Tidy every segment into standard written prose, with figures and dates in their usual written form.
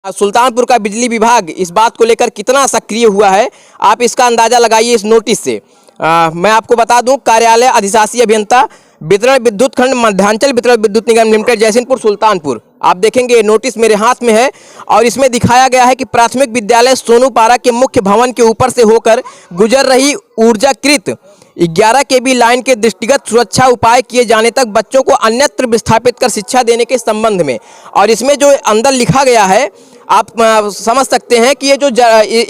सुल्तानपुर का बिजली विभाग इस बात को लेकर कितना सक्रिय हुआ है, आप इसका अंदाजा लगाइए इस नोटिस से। मैं आपको बता दूं, कार्यालय अधिशासी अभियंता वितरण विद्युत खंड मध्यांचल वितरण विद्युत निगम लिमिटेड जयसिंहपुर सुल्तानपुर, आप देखेंगे ये नोटिस मेरे हाथ में है और इसमें दिखाया गया है कि प्राथमिक विद्यालय सोनूपारा के मुख्य भवन के ऊपर से होकर गुजर रही ऊर्जाकृत 11 केवी लाइन के दृष्टिगत सुरक्षा उपाय किए जाने तक बच्चों को अन्यत्र विस्थापित कर शिक्षा देने के संबंध में। और इसमें जो अंदर लिखा गया है आप समझ सकते हैं कि ये जो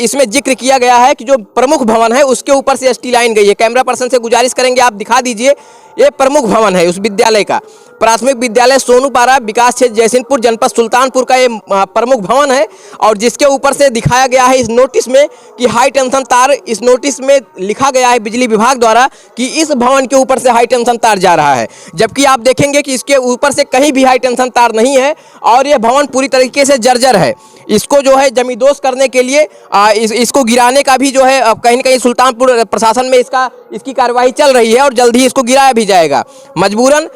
इसमें जिक्र किया गया है कि जो प्रमुख भवन है उसके ऊपर से एसटी लाइन गई है। कैमरा पर्सन से गुजारिश करेंगे आप दिखा दीजिए, ये प्रमुख भवन है उस विद्यालय का, प्राथमिक विद्यालय सोनूपारा विकास क्षेत्र जयसिंहपुर जनपद सुल्तानपुर का ये प्रमुख भवन है। और जिसके ऊपर से दिखाया गया है इस नोटिस में कि हाई टेंशन तार, इस नोटिस में लिखा गया है बिजली विभाग द्वारा कि इस भवन के ऊपर से हाई टेंशन तार जा रहा है, जबकि आप देखेंगे कि इसके ऊपर से कहीं भी हाई टेंशन तार नहीं है और ये भवन पूरी तरीके से जर्जर है। इसको जो है जमींदोज करने के लिए इसको गिराने का भी जो है कहीं न कहीं सुल्तानपुर प्रशासन में इसकी कार्यवाही चल रही है और जल्द ही इसको गिराया भी जाएगा। मजबूरन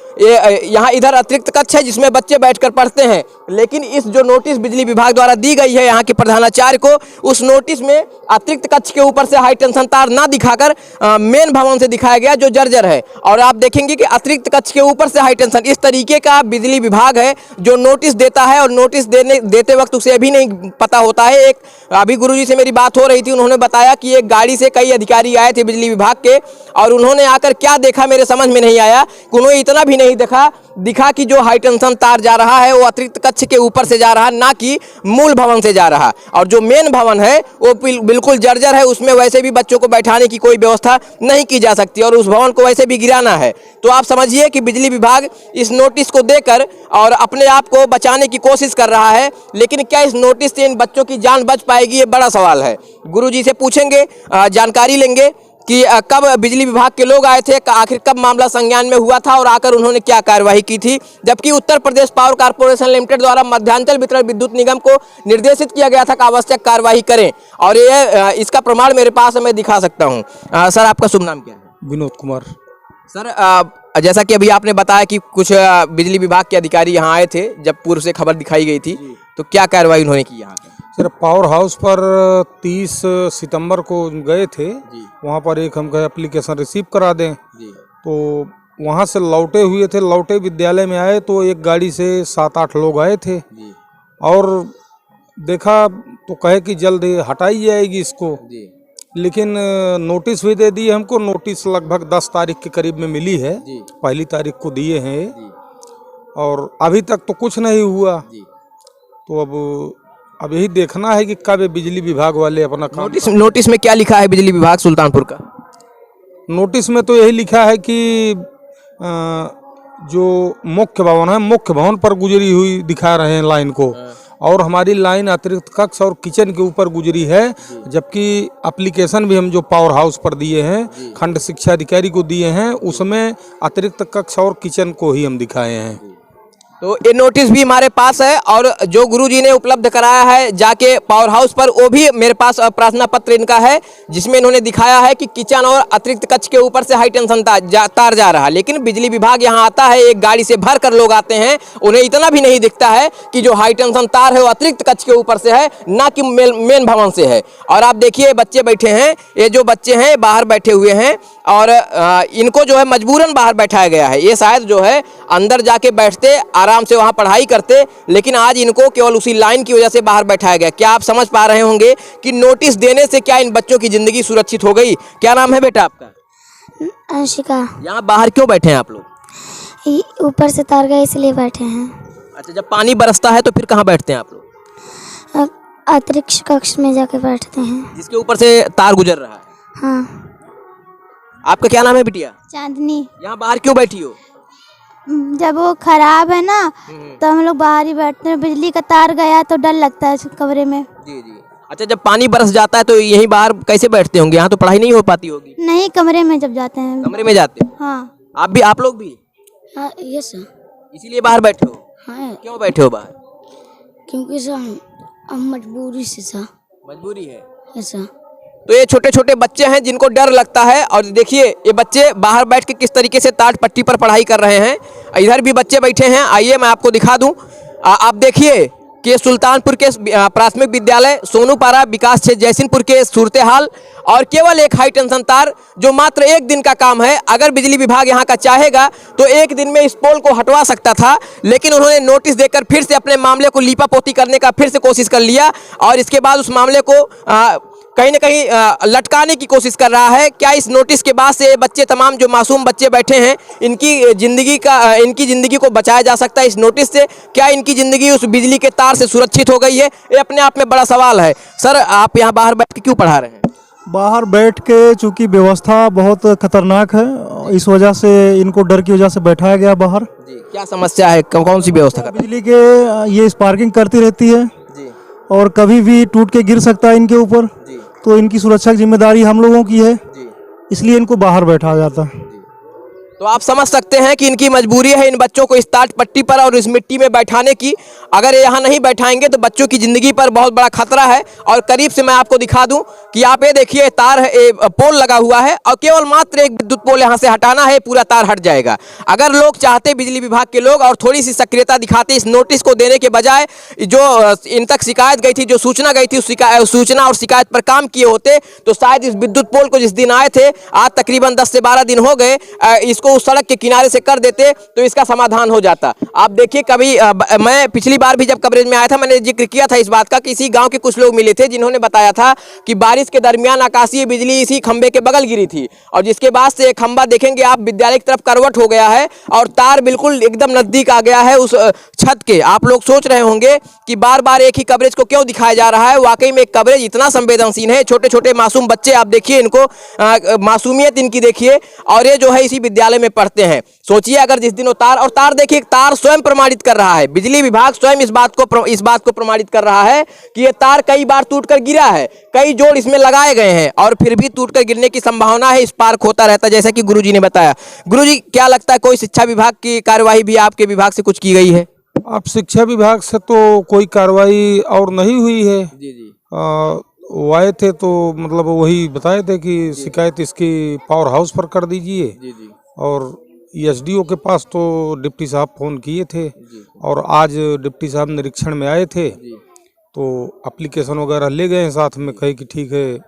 यहाँ इधर अतिरिक्त कक्ष है जिसमें बच्चे बैठकर पढ़ते हैं, लेकिन इस जो नोटिस बिजली विभाग द्वारा दी गई है यहाँ के प्रधानाचार्य को, उस नोटिस में अतिरिक्त कक्ष के ऊपर से हाई टेंशन तार ना दिखाकर मेन भवन से दिखाया गया जो जर्जर है। और आप देखेंगे कि अतिरिक्त कक्ष के ऊपर से हाई टेंशन, इस तरीके का बिजली विभाग है जो नोटिस देता है और नोटिस देते वक्त उसे अभी नहीं पता होता है। एक अभी गुरुजी से मेरी बात हो रही थी, उन्होंने बताया कि एक गाड़ी से कई अधिकारी आए थे बिजली विभाग के और उन्होंने आकर क्या देखा मेरे समझ में नहीं आया, उन्होंने इतना भी नहीं दिखा कि जो हाई टेंशन तार जा रहा है वो अतिरिक्त कक्ष के ऊपर से जा रहा है, ना कि मूल भवन से जा रहा। और जो मेन भवन है वो बिल्कुल जर्जर है, उसमें वैसे भी बच्चों को बैठाने की कोई व्यवस्था नहीं की जा सकती और उस भवन को वैसे भी गिराना है। तो आप समझिए कि बिजली विभाग इस नोटिस को देकर और अपने आप को बचाने की कोशिश कर रहा है, लेकिन क्या इस नोटिस से इन बच्चों की जान बच पाएगी, ये बड़ा सवाल है। गुरुजी से पूछेंगे, जानकारी लेंगे कि कब बिजली विभाग के लोग आए थे, आखिर कब मामला संज्ञान में हुआ था और आकर उन्होंने क्या कार्यवाही की थी। जबकि Uttar Pradesh power corporation limited द्वारा मध्यांचल वितरण विद्युत निगम को निर्देशित किया गया था कि आवश्यक कार्यवाही करें और ये इसका प्रमाण मेरे पास है, मैं दिखा सकता हूं। सर आपका शुभ नाम क्या है? विनोद कुमार। सर जैसा कि अभी आपने बताया कि कुछ बिजली विभाग के अधिकारी यहाँ आए थे जब पूर्व से खबर दिखाई गई थी, तो क्या कार्रवाई उन्होंने की यहाँ? सर पावर हाउस पर 30 सितंबर को गए थे, वहाँ पर एक हम कहे एप्लीकेशन रिसीव करा दें, तो वहाँ से लौटे हुए थे, लौटे विद्यालय में आए तो एक गाड़ी से 7-8 लोग आए थे और देखा तो कहे कि जल्द हटाई जाएगी इसको, लेकिन नोटिस भी दे दी हमको। नोटिस लगभग 10 तारीख के करीब में मिली है, पहली तारीख को दिए हैं और अभी तक तो कुछ नहीं हुआ। तो अब यही देखना है कि कब बिजली विभाग वाले अपना काम। नोटिस में क्या लिखा है बिजली विभाग सुल्तानपुर का? नोटिस में तो यही लिखा है कि जो मुख्य भवन है, मुख्य भवन पर गुजरी हुई दिखा रहे हैं लाइन को, और हमारी लाइन अतिरिक्त कक्ष और किचन के ऊपर गुजरी है। जबकि एप्लीकेशन भी हम जो पावर हाउस पर दिए हैं, खंड शिक्षा अधिकारी को दिए हैं, उसमें अतिरिक्त कक्ष और किचन को ही हम दिखाए हैं। तो ये नोटिस भी हमारे पास है और जो गुरुजी ने उपलब्ध कराया है जाके पावर हाउस पर, वो भी मेरे पास प्रार्थना पत्र इनका है जिसमें इन्होंने दिखाया है कि किचन और अतिरिक्त कक्ष के ऊपर से हाई टेंशन तार जा रहा है। लेकिन बिजली विभाग यहाँ आता है, एक गाड़ी से भर कर लोग आते हैं, उन्हें इतना भी नहीं दिखता है कि जो हाई टेंशन तार है वो अतिरिक्त कक्ष के ऊपर से है, ना कि मेन भवन से है। और आप देखिए बच्चे बैठे हैं, ये जो बच्चे हैं बाहर बैठे हुए हैं और इनको जो है मजबूरन बाहर बैठाया गया है। ये शायद जो है अंदर जाके बैठते, आराम से वहाँ पढ़ाई करते, लेकिन आज इनको केवल उसी लाइन की वजह से बाहर बैठाया गया। क्या आप समझ पा रहे होंगे कि नोटिस देने से क्या इन बच्चों की जिंदगी सुरक्षित हो गई? क्या नाम है बेटा आपका? अंशिका। यहाँ बाहर क्यों बैठे हैं आप लोग? ऊपर से तार गया इसलिए बैठे हैं। अच्छा, जब पानी बरसता है तो फिर कहाँ बैठते हैं आप लोग? अतिरिक्त कक्ष में जाके बैठते हैं जिसके ऊपर से तार गुजर रहा है। हाँ। आपका क्या नाम है बिटिया? चांदनी। यहाँ बाहर क्यों बैठी हो? जब वो खराब है ना तो हम लोग बाहर ही बैठते हैं, बिजली का तार गया तो डर लगता है कमरे में। जी। अच्छा, जब पानी बरस जाता है तो यहीं बाहर कैसे बैठते होंगे? यहाँ तो पढ़ाई नहीं हो पाती होगी। नहीं, कमरे में जब जाते हैं। कमरे में जाते हो? हाँ। आप लोग भी? हाँ, यस सर। इसीलिए बाहर बैठे हो? हाँ। क्यों बैठे हो बाहर? क्योंकि सर हम मजबूरी से सर। मजबूरी है? Yes sir. तो ये छोटे छोटे बच्चे हैं जिनको डर लगता है और देखिए ये बच्चे बाहर बैठ के किस तरीके से टाट पट्टी पर पढ़ाई कर रहे हैं। इधर भी बच्चे बैठे हैं, आइए मैं आपको दिखा दूं। आप देखिए कि सुल्तानपुर के प्राथमिक विद्यालय सोनूपारा विकास क्षेत्र जयसिंहपुर के सूरत हाल और केवल एक हाई टेंशन तार जो मात्र एक दिन का काम है। अगर बिजली विभाग यहाँ का चाहेगा तो एक दिन में इस पोल को हटवा सकता था, लेकिन उन्होंने नोटिस देकर फिर से अपने मामले को लीपापोती करने का फिर से कोशिश कर लिया और इसके बाद उस मामले को कहीं ना कहीं लटकाने की कोशिश कर रहा है। क्या इस नोटिस के बाद से बच्चे, तमाम जो मासूम बच्चे बैठे हैं, इनकी ज़िंदगी को बचाया जा सकता है इस नोटिस से? क्या इनकी ज़िंदगी उस बिजली के तार से सुरक्षित हो गई है? ये अपने आप में बड़ा सवाल है। सर, आप यहाँ बाहर बैठ के क्यों पढ़ा रहे हैं? बाहर बैठ के चूंकि व्यवस्था बहुत खतरनाक है, इस वजह से इनको डर की वजह से बैठाया गया बाहर। जी, क्या समस्या है? कौन सी व्यवस्था? बिजली के ये स्पार्किंग करती रहती है जी, और कभी भी टूट के गिर सकता है इनके ऊपर, तो इनकी सुरक्षा की जिम्मेदारी हम लोगों की है, इसलिए इनको बाहर बैठाया जाता है। तो आप समझ सकते हैं कि इनकी मजबूरी है इन बच्चों को इस ताट पट्टी पर और इस मिट्टी में बैठाने की। अगर यहाँ नहीं बैठाएंगे तो बच्चों की ज़िंदगी पर बहुत बड़ा खतरा है। और करीब से मैं आपको दिखा दूं कि आप ये देखिए, तार है, पोल लगा हुआ है और केवल मात्र एक विद्युत पोल यहाँ से हटाना है, पूरा तार हट जाएगा। अगर लोग चाहते, बिजली विभाग के लोग, और थोड़ी सी सक्रियता दिखाते इस नोटिस को देने के बजाय, जो इन तक शिकायत गई थी, जो सूचना गई थी, उस सूचना और शिकायत पर काम किए होते तो शायद इस विद्युत पोल को जिस दिन आए थे, आज तकरीबन 10 से 12 दिन हो गए, इसको उस सड़क के किनारे से कर देते तो इसका समाधान हो जाता। आप देखिए, कभी मैं पिछली बार भी जब कवरेज में आया था, मैंने जिक्र किया था इस बात का कि इसी गांव के कुछ लोग मिले थे जिन्होंने बताया था कि बारिश के दरमियान आकाशीय बिजली इसी खंबे के बगल गिरी थी और जिसके बाद से खंबा देखेंगे आप विद्यालय की तरफ करवट हो गया है और तार बिल्कुल एकदम नजदीक आ गया है उस छत के। आप लोग सोच रहे होंगे कि बार बार एक ही कवरेज को क्यों दिखाया जा रहा है। वाकई में एक कवरेज इतना संवेदनशील है। छोटे छोटे मासूम बच्चे, आप देखिए इनको, मासूमियत इनकी देखिए, और ये जो है इसी विद्यालय में पढ़ते हैं। सोचिए अगर जिस दिन वो तार देखिए, तार स्वयं प्रमाणित कर रहा है, बिजली विभाग स्वयं इस बात को प्रमाणित कर रहा है कि ये तार कई बार टूटकर गिरा है, कई जोड़ इसमें लगाए गए हैं और फिर भी टूटकर गिरने की संभावना है। स्पार्क होता रहता है, जैसा कि गुरुजी ने बताया। गुरुजी, क्या लगता है कोई शिक्षा विभाग की कार्यवाही भी आपके विभाग से कुछ की गई है? अब शिक्षा विभाग से तो कोई कार्रवाई और नहीं हुई है। जी जी, वो आए थे तो मतलब वही बताए थे कि शिकायत इसकी पावर हाउस पर कर दीजिए। जी जी, और एसडीओ के पास तो डिप्टी साहब फ़ोन किए थे और आज डिप्टी साहब निरीक्षण में आए थे तो एप्लीकेशन वगैरह ले गए हैं साथ में, कहे कि ठीक है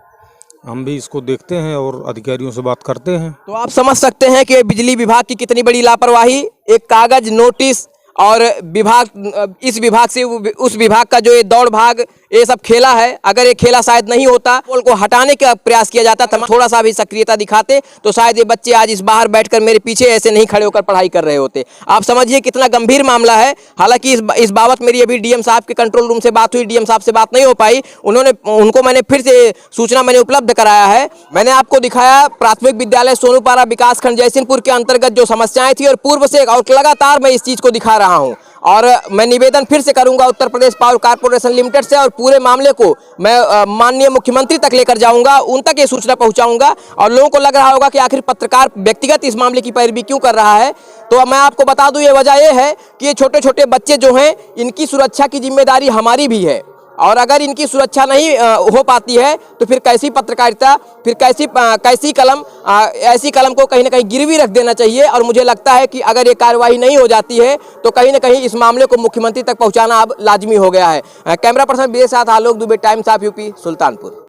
हम भी इसको देखते हैं और अधिकारियों से बात करते हैं। तो आप समझ सकते हैं कि बिजली विभाग की कितनी बड़ी लापरवाही। एक कागज, नोटिस और विभाग, इस विभाग से उस विभाग का जो ये दौड़ भाग, ये सब खेला है। अगर ये खेला शायद नहीं होता, पोल को हटाने का प्रयास किया जाता, थोड़ा सा भी सक्रियता दिखाते तो शायद ये बच्चे आज इस बाहर बैठकर मेरे पीछे ऐसे नहीं खड़े होकर पढ़ाई कर रहे होते। आप समझिए कितना गंभीर मामला है। हालांकि इस बाबत मेरी अभी डीएम साहब के कंट्रोल रूम से बात हुई, डीएम साहब से बात नहीं हो पाई। उनको मैंने फिर से सूचना उपलब्ध कराया है। मैंने आपको दिखाया प्राथमिक विद्यालय सोनूपारा विकासखंड जयसिंहपुर के अंतर्गत जो समस्याएं थी और पूर्व से और लगातार मैं इस चीज को दिखा रहा हूं और मैं निवेदन फिर से करूंगा Uttar Pradesh power corporation limited से और पूरे मामले को मैं माननीय मुख्यमंत्री तक लेकर जाऊंगा, उन तक ये सूचना पहुंचाऊंगा। और लोगों को लग रहा होगा कि आखिर पत्रकार व्यक्तिगत इस मामले की पैरवी क्यों कर रहा है, तो मैं आपको बता दूं ये वजह ये है कि ये छोटे छोटे बच्चे जो हैं, इनकी सुरक्षा की जिम्मेदारी हमारी भी है और अगर इनकी सुरक्षा नहीं हो पाती है तो फिर कैसी पत्रकारिता, फिर कैसी कलम, ऐसी कलम को कहीं ना कहीं गिरवी रख देना चाहिए। और मुझे लगता है कि अगर ये कार्रवाई नहीं हो जाती है तो कहीं ना कहीं इस मामले को मुख्यमंत्री तक पहुंचाना अब लाजमी हो गया है। कैमरा पर्सन बी के साथ Alok Dubey, Times of UP, Sultanpur.